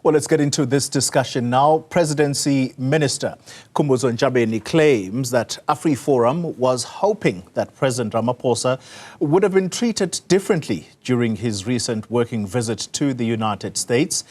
Well, let's get into this discussion now. Presidency Minister Khumbudzo Ntshavheni claims that AfriForum was hoping that President Ramaphosa would have been treated differently during his recent working visit to the United States.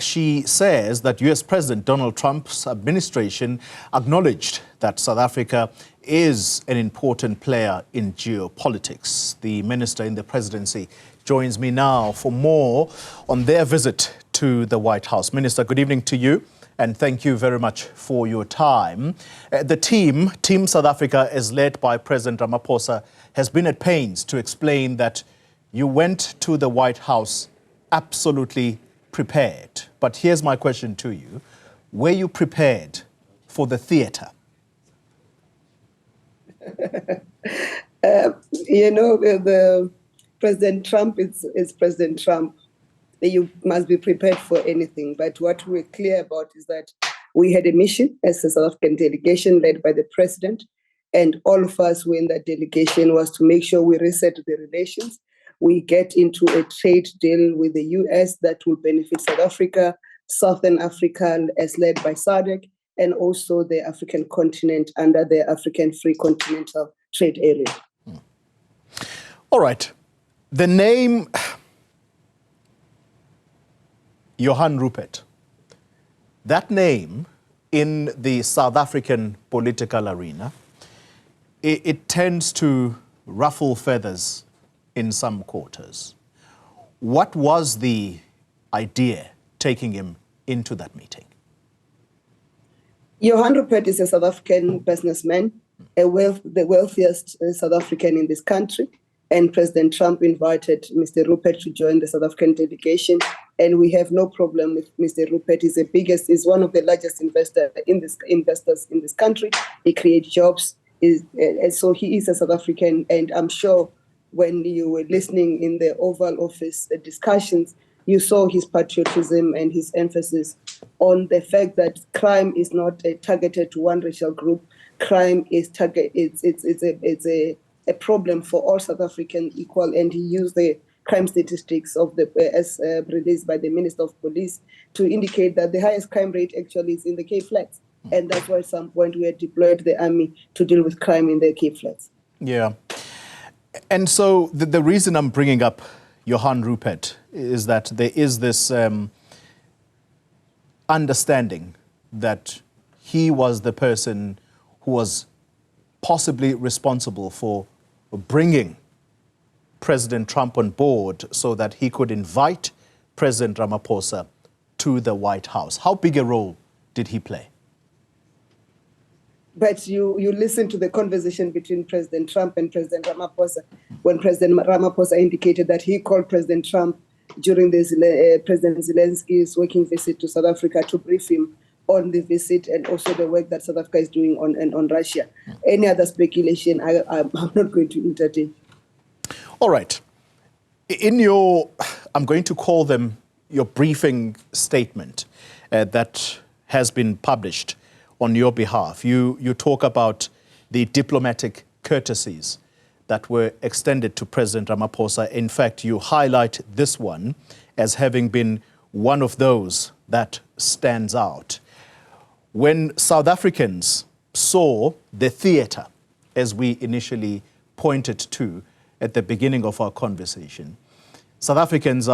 She says that US President Donald Trump's administration acknowledged that South Africa is an important player in geopolitics. The minister in the presidency joins me now for more on their visit to the White House. Minister, good evening to you, and thank you very much for your time. The Team South Africa, is led by President Ramaphosa, has been at pains to explain that you went to the White House absolutely prepared. But here's my question to you. Were you prepared for the theater? The President Trump is President Trump. You must be prepared for anything. But what we're clear about is that we had a mission as a South African delegation led by the president, and all of us who were in that delegation was to make sure we reset the relations. We get into a trade deal with the US that will benefit South Africa, Southern Africa as led by SADC, and also the African continent under the African Free Continental Trade Area. All right. The name Johann Rupert, that name in the South African political arena, it tends to ruffle feathers in some quarters. What was the idea taking him into that meeting? Johann Rupert is a South African businessman, the wealthiest South African in this country. And President Trump invited Mr. Rupert to join the South African delegation. And we have no problem with Mr. Rupert. He's one of the largest investors in this country. He creates jobs. And so he is a South African. And I'm sure when you were listening in the Oval Office discussions, you saw his patriotism and his emphasis on the fact that crime is not targeted to one racial group. Crime is it's a problem for all South Africans equal, and he used the crime statistics of as released by the Minister of Police to indicate that the highest crime rate actually is in the Cape Flats, and that's why at some point we had deployed the army to deal with crime in the Cape Flats. Yeah, and so the reason I'm bringing up Johann Rupert is that there is this understanding that he was the person who was possibly responsible for bringing President Trump on board so that he could invite President Ramaphosa to the White House. How big a role did he play? But you listen to the conversation between President Trump and President Ramaphosa when President Ramaphosa indicated that he called President Trump during this President Zelensky's working visit to South Africa to brief him on the visit and also the work that South Africa is doing on Russia. Any other speculation, I'm not going to entertain. All right. In your, I'm going to call them your briefing statement that has been published on your behalf, you talk about the diplomatic courtesies that were extended to President Ramaphosa. In fact, you highlight this one as having been one of those that stands out. When South Africans saw the theater, as we initially pointed to at the beginning of our conversation, South Africans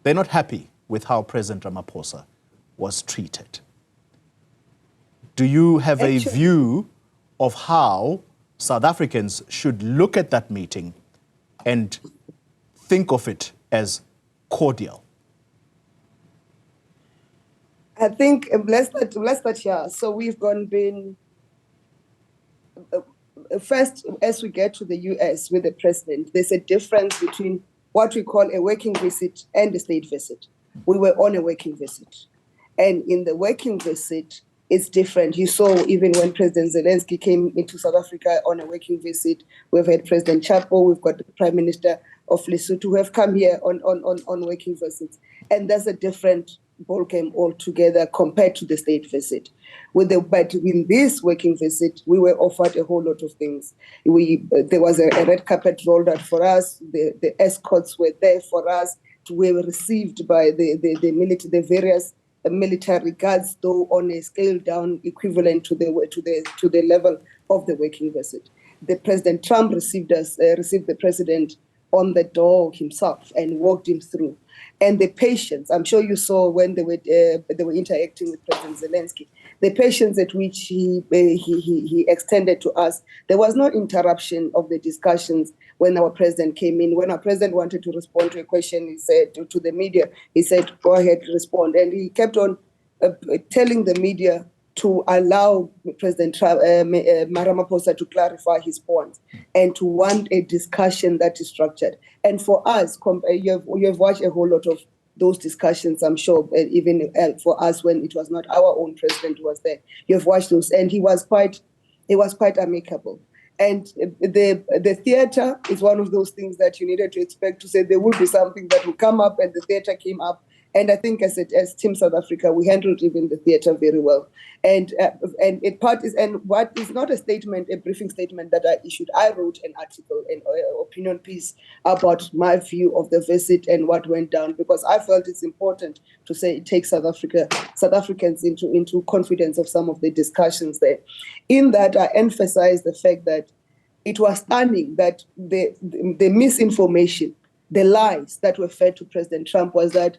they're not happy with how President Ramaphosa was treated. Do you have a view of how South Africans should look at that meeting and think of it as cordial? I think let's start here. So we've been first, as we get to the US with the president, there's a difference between what we call a working visit and a state visit. We were on a working visit. And in the working visit, it's different. You saw even when President Zelensky came into South Africa on a working visit, we've had President Chapo, we've got the Prime Minister of Lesotho who have come here on working visits. And that's a different ballgame altogether compared to the state visit. But in this working visit, we were offered a whole lot of things. There was a red carpet rolled out for us. The escorts were there for us. were received by the various military guards, though on a scale down equivalent to the level of the working visit. The President Trump received the president on the door himself and walked him through. And the patience, I'm sure you saw when they were interacting with President Zelensky, the patience at which he extended to us. There was no interruption of the discussions when our president came in. When our president wanted to respond to a question, he said to the media, he said, "Go ahead, respond." And he kept on telling the media to allow President Ramaphosa to clarify his points and to want a discussion that is structured. And for us, you have watched a whole lot of those discussions, I'm sure, even for us when it was not our own president who was there. You have watched those, and he was quite amicable. And the theater is one of those things that you needed to expect to say there will be something that will come up, and the theater came up. And I think as Team South Africa, we handled even the theater very well. And what is not a statement, a briefing statement that I issued. I wrote an article, an opinion piece about my view of the visit and what went down, because I felt it's important to say it takes South Africans into confidence of some of the discussions there. In that, I emphasized the fact that it was stunning that the misinformation, the lies that were fed to President Trump was that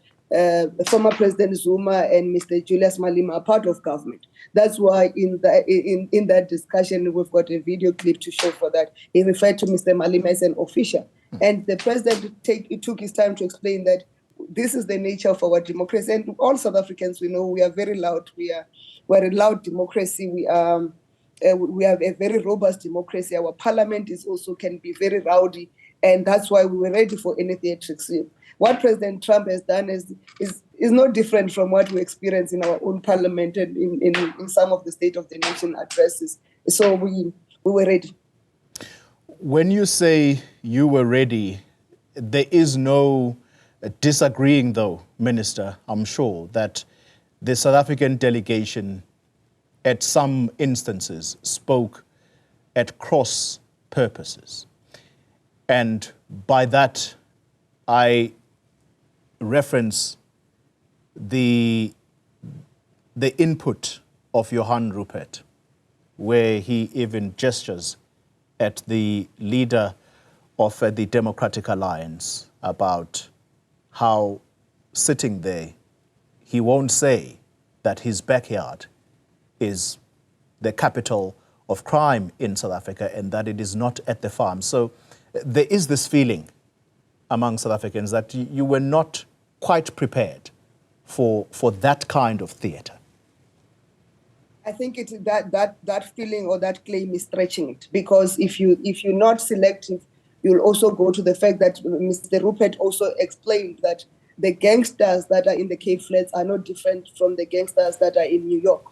former President Zuma and Mr. Julius Malema are part of government. That's why in that discussion, we've got a video clip to show for that. He referred to Mr. Malema as an official. And the president took his time to explain that this is the nature of our democracy. And all South Africans, we know we are very loud. We're a loud democracy. We have a very robust democracy. Our parliament can be very rowdy. And that's why we were ready for any theatrics. What President Trump has done is no different from what we experience in our own parliament and in some of the State of the Nation addresses. So we were ready. When you say you were ready, there is no disagreeing, though, Minister, I'm sure, that the South African delegation at some instances spoke at cross purposes. And by that, I reference the input of Johann Rupert, where he even gestures at the leader of the Democratic Alliance about how sitting there, he won't say that his backyard is the capital of crime in South Africa and that it is not at the farm. So there is this feeling among South Africans that you were not quite prepared for that kind of theatre. I think it's that feeling or that claim is stretching it, because if you're not selective, you'll also go to the fact that Mr. Rupert also explained that the gangsters that are in the Cape Flats are not different from the gangsters that are in New York.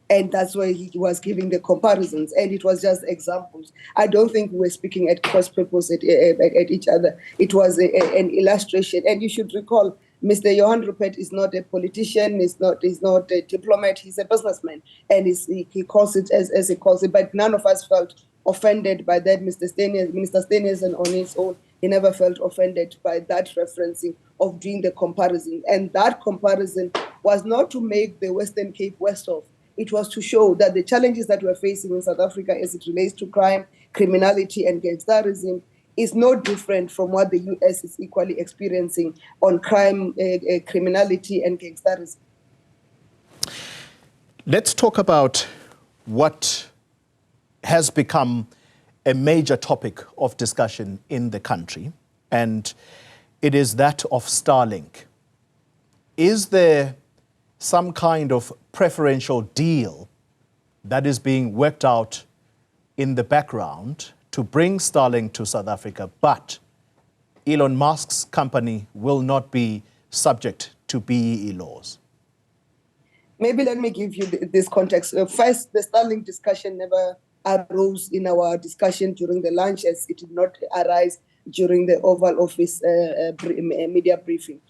And that's why he was giving the comparisons, and it was just examples. I don't think we were speaking at cross purpose at each other. It was an illustration. And you should recall, Mr. Johann Rupert is not a politician, he's not a diplomat, he's a businessman. And he calls it as he calls it, but none of us felt offended by that. Minister Stenius, on his own, he never felt offended by that referencing of doing the comparison. And that comparison was not to make the Western Cape worse off. It was to show that the challenges that we're facing in South Africa as it relates to crime, criminality, and gangsterism is no different from what the US is equally experiencing on crime, criminality, and gangsterism. Let's talk about what has become a major topic of discussion in the country, and it is that of Starlink. Is there some kind of preferential deal that is being worked out in the background to bring Starlink to South Africa, but Elon Musk's company will not be subject to BEE laws? Maybe let me give you this context. First, the Starlink discussion never arose in our discussion during the lunch, as it did not arise during the Oval Office media briefing.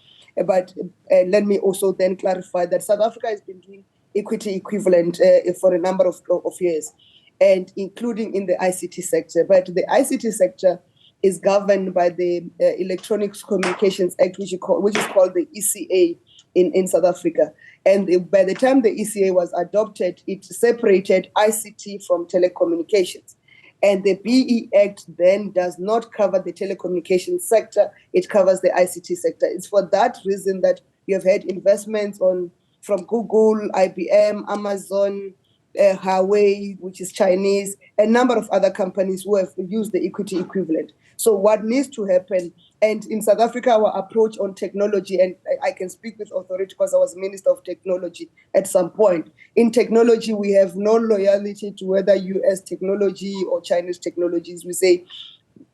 But let me also then clarify that South Africa has been doing equity equivalent for a number of years, and including in the ICT sector. But the ICT sector is governed by the Electronic Communications Act, which is called the ECA in South Africa. And by the time the ECA was adopted, it separated ICT from telecommunications. And the BE Act then does not cover the telecommunications sector, it covers the ICT sector. It's for that reason that you have had investments from Google, IBM, Amazon, Huawei, which is Chinese, a number of other companies who have used the equity equivalent. So what needs to happen, and in South Africa, our approach on technology, and I can speak with authority because I was Minister of Technology at some point. In technology, we have no loyalty to whether US technology or Chinese technologies. We say,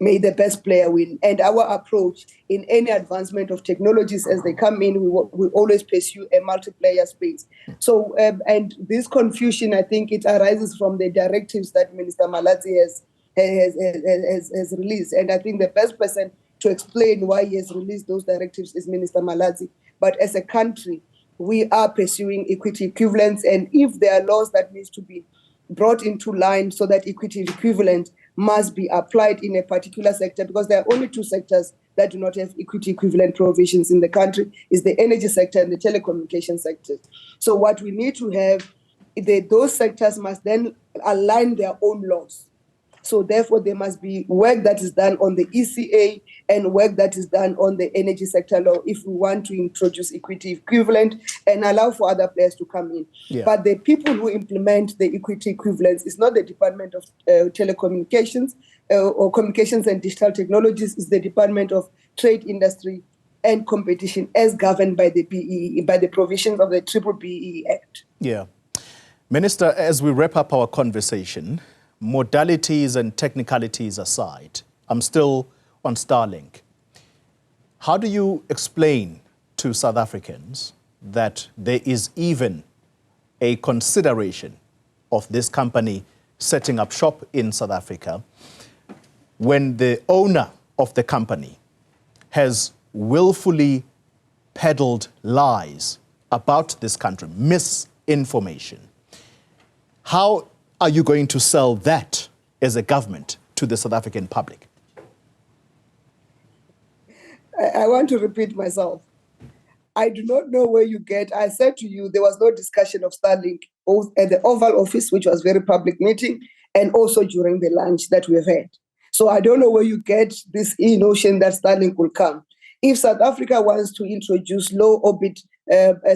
may the best player win. And our approach in any advancement of technologies as they come in, we always pursue a multiplayer space. So, and this confusion, I think it arises from the directives that Minister Malatsi has released. And I think the best person to explain why he has released those directives is Minister Malatsi. But as a country, we are pursuing equity equivalence. And if there are laws that needs to be brought into line so that equity equivalent must be applied in a particular sector, because there are only two sectors that do not have equity equivalent provisions in the country, is the energy sector and the telecommunication sector. So what we need to have, those sectors must then align their own laws. So therefore, there must be work that is done on the ECA and work that is done on the energy sector law if we want to introduce equity equivalent and allow for other players to come in. Yeah. But the people who implement the equity equivalence is not the Department of Telecommunications or Communications and Digital Technologies, is the Department of Trade, Industry and Competition as governed by the BEE, by the provisions of the BEE Act. Yeah. Minister, as we wrap up our conversation, modalities and technicalities aside, I'm still on Starlink. How do you explain to South Africans that there is even a consideration of this company setting up shop in South Africa when the owner of the company has willfully peddled lies about this country, misinformation? How are you going to sell that as a government to the South African public? I want to repeat myself. I do not know where you get. I said to you, there was no discussion of Starlink both at the Oval Office, which was a very public meeting, and also during the lunch that we've had. So I don't know where you get this notion that Starlink will come. If South Africa wants to introduce low orbit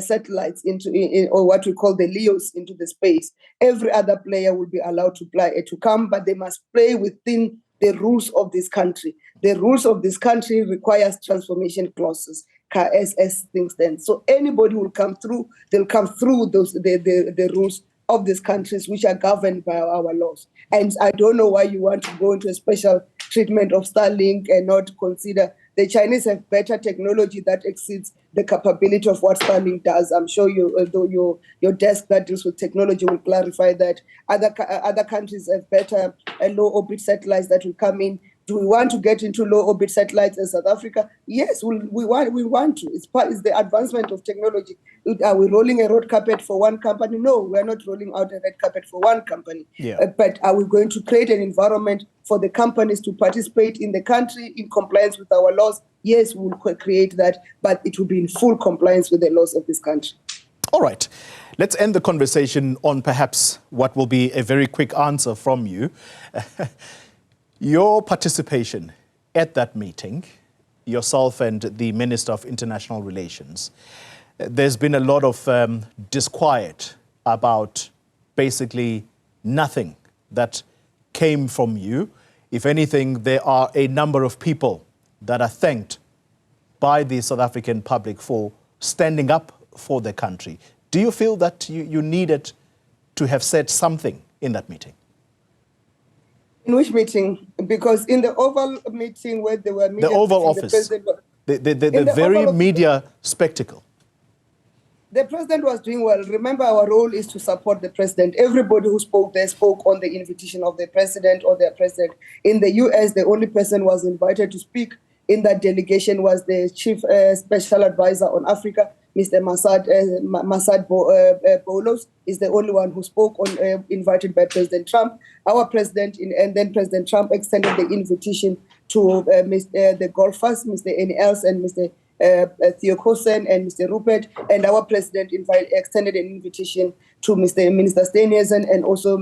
satellites or what we call the LEOs into the space, every other player will be allowed to come, but they must play within the rules of this country. The rules of this country requires transformation clauses as things stand. So anybody will come through, they'll come through the rules of these countries which are governed by our laws. And I don't know why you want to go into a special treatment of Starlink and not consider the Chinese have better technology that exceeds the capability of what Starlink does. I'm sure your desk that deals with technology will clarify that. Other countries have better low orbit satellites that will come in. Do we want to get into low orbit satellites in South Africa? Yes, we want to. It's the advancement of technology. Are we rolling a red carpet for one company? No, we're not rolling out a red carpet for one company. Yeah. But are we going to create an environment for the companies to participate in the country in compliance with our laws? Yes, we will create that, but it will be in full compliance with the laws of this country. All right. Let's end the conversation on perhaps what will be a very quick answer from you. Your participation at that meeting, yourself and the Minister of International Relations, there's been a lot of disquiet about basically nothing that came from you. If anything, there are a number of people that are thanked by the South African public for standing up for the country. Do you feel that you needed to have said something in that meeting? In which meeting? Because in the Oval meeting where there were media... The Oval Office, the very media spectacle. The president was doing well. Remember, our role is to support the president. Everybody who spoke there spoke on the invitation of the president or their president. In the US, the only person who was invited to speak in that delegation was the chief special advisor on Africa, Mr. Masad Bolos is the only one who spoke on, invited by President Trump. Our president, and then President Trump extended the invitation to the golfers, Mr. NLs and Mr. Theo Kosen and Mr. Rupert, and our president extended an invitation to Minister Steenhuisen and also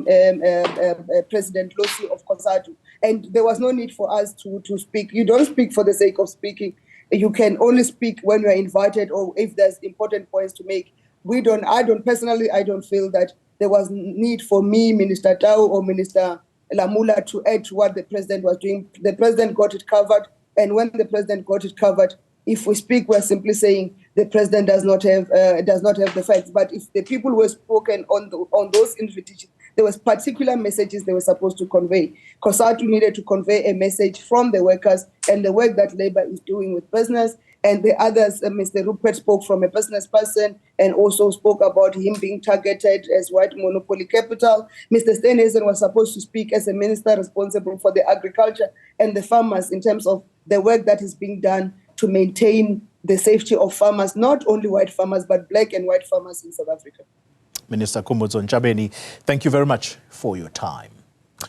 President Losi of COSATU. And there was no need for us to speak. You don't speak for the sake of speaking. You can only speak when you are invited or if there's important points to make. I don't feel that there was need for me, Minister Tau or Minister Lamula, to add to what the president was doing. The president got it covered, and when the president got it covered, if we speak, we're simply saying the president does not have the facts. But if the people were spoken on those invitations, there was particular messages they were supposed to convey. COSATU needed to convey a message from the workers and the work that labor is doing with business. And the others, Mr. Rupert spoke from a business person and also spoke about him being targeted as white monopoly capital. Mr. Steenhuisen was supposed to speak as a minister responsible for the agriculture and the farmers in terms of the work that is being done to maintain the safety of farmers, not only white farmers, but black and white farmers in South Africa. Minister Khumbudzo Ntshavheni, thank you very much for your time.